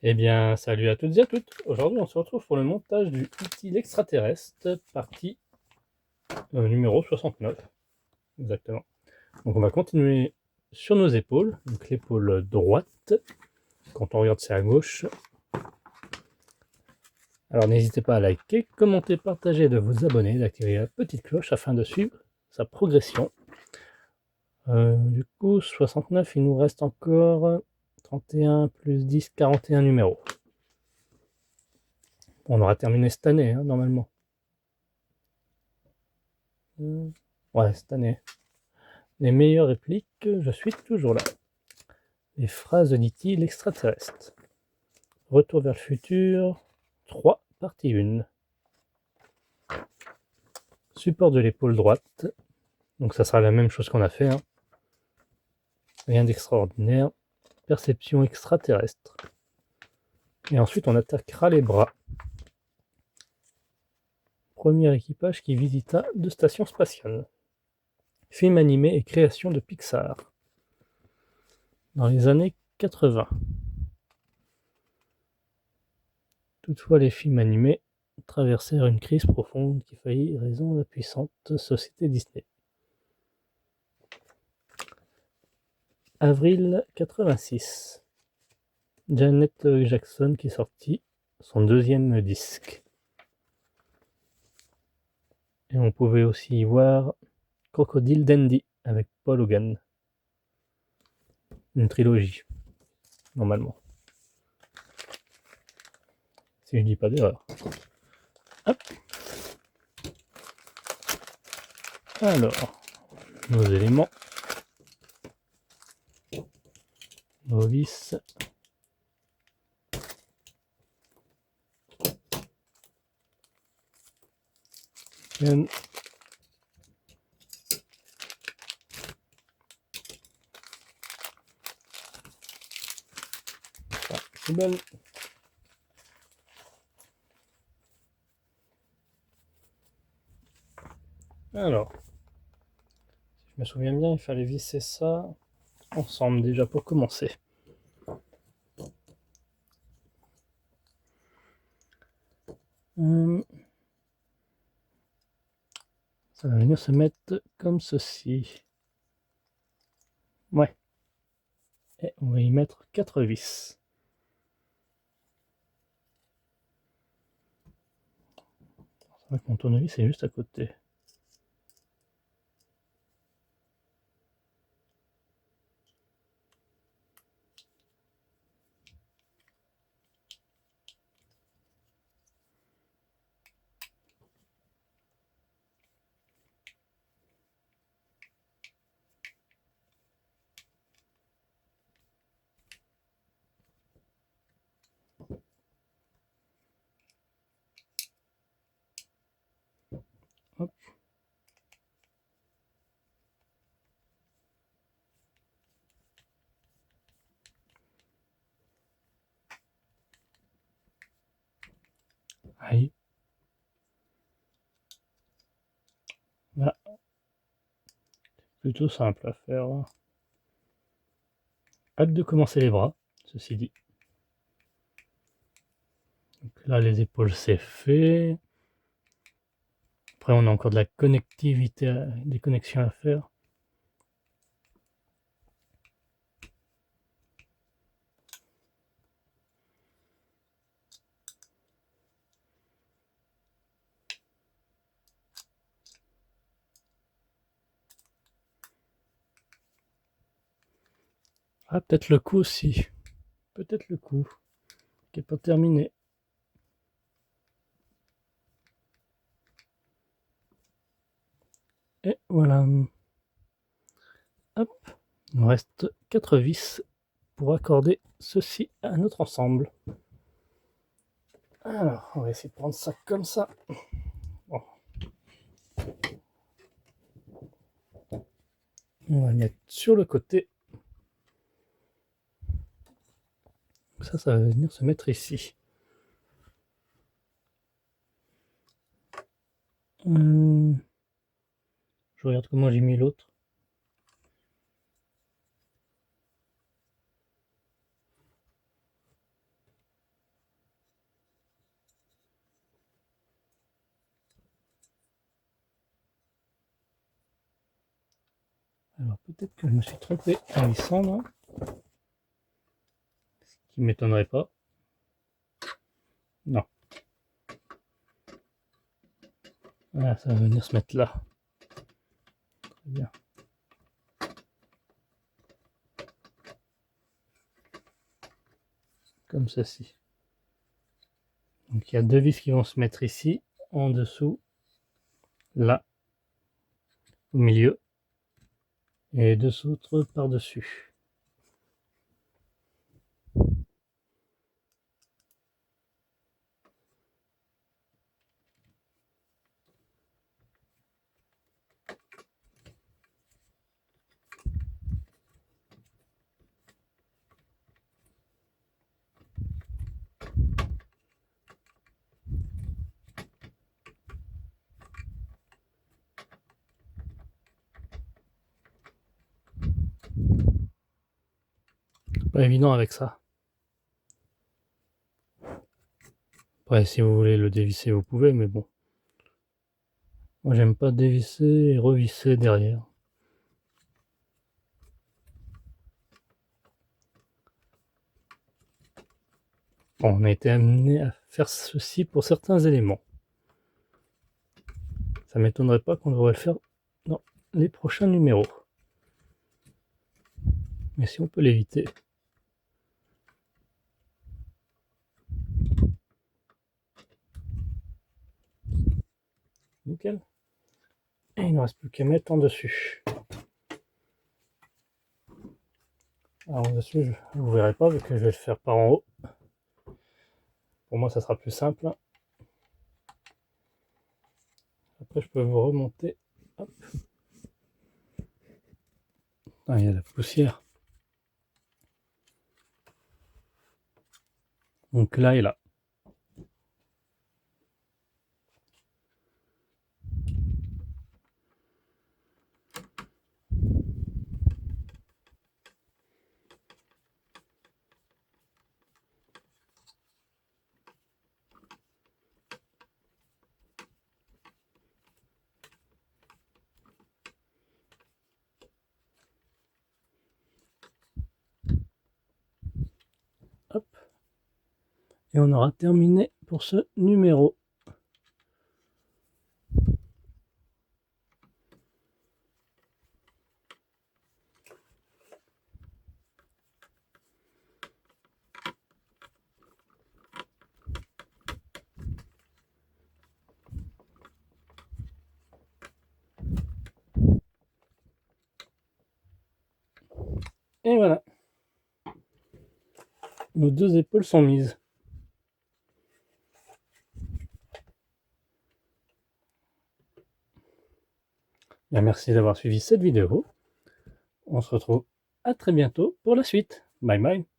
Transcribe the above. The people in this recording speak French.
Eh bien, salut à toutes et à toutes. Aujourd'hui, on se retrouve pour le montage du utile extraterrestre, partie numéro 69, exactement. Donc, on va continuer sur nos épaules, donc l'épaule droite. Quand on regarde, c'est à gauche. Alors, n'hésitez pas à liker, commenter, partager, de vous abonner, d'activer la petite cloche afin de suivre sa progression. Du coup, 69, il nous reste encore 31 plus 10, 41 numéros. On aura terminé cette année, hein, normalement. Ouais, cette année. Les meilleures répliques, je suis toujours là. Les phrases dit-il extraterrestre. Retour vers le futur, 3, partie 1. Support de l'épaule droite. Donc ça sera la même chose qu'on a fait. Hein. Rien d'extraordinaire. Perception extraterrestre. Et ensuite on attaquera les bras. Premier équipage qui visita 2 stations spatiales. Film animé et création de Pixar. Dans les années 80. Toutefois, les films animés traversèrent une crise profonde qui faillit raison la puissante société Disney. Avril 86. Janet Jackson qui sortit son 2e disque. Et on pouvait aussi y voir Crocodile Dundee avec Paul Hogan. Une trilogie, normalement. Si je dis pas d'erreur. Hop. Alors, nos éléments. Nos vis. Voilà, c'est bon. Alors, si je me souviens bien, il fallait visser ça ensemble déjà pour commencer. Ça va venir se mettre comme ceci. Ouais. Et on va y mettre 4 vis. C'est vrai que mon tournevis est juste à côté. Hop. Aïe. Là. Plutôt simple à faire. Hâte de commencer les bras, ceci dit. Donc là, les épaules, c'est fait. Après, on a encore de la connectivité, des connexions à faire. Ah, peut-être le cou aussi. Peut-être le cou, qui n'est pas terminé. Et voilà. Hop. Il nous reste 4 vis pour accorder ceci à notre ensemble. Alors, on va essayer de prendre ça comme ça. Bon. On va le mettre sur le côté. Ça va venir se mettre ici. Je regarde comment j'ai mis l'autre. Alors peut-être que je me suis trompé en vissant là. Ce qui m'étonnerait pas. Non. Voilà, ça va venir se mettre là. Très bien. Comme ceci. Donc il y a deux vis qui vont se mettre ici, en dessous, là, au milieu, et deux autres par-dessus. Pas évident avec ça. Après, si vous voulez le dévisser, vous pouvez, mais bon. Moi, j'aime pas dévisser et revisser derrière. Bon, on a été amené à faire ceci pour certains éléments. Ça m'étonnerait pas qu'on devrait le faire dans les prochains numéros. Mais si on peut l'éviter. Nickel. Et il ne reste plus qu'à mettre en dessus. Alors en dessus, vous ne verrez pas vu que je vais le faire par en haut. Pour moi, ça sera plus simple. Après, je peux vous remonter. Hop. Ah, il y a la poussière. Donc là et là. Hop. Et on aura terminé pour ce numéro. Et voilà. Nos deux épaules sont mises. Bien, merci d'avoir suivi cette vidéo. On se retrouve à très bientôt pour la suite. Bye bye.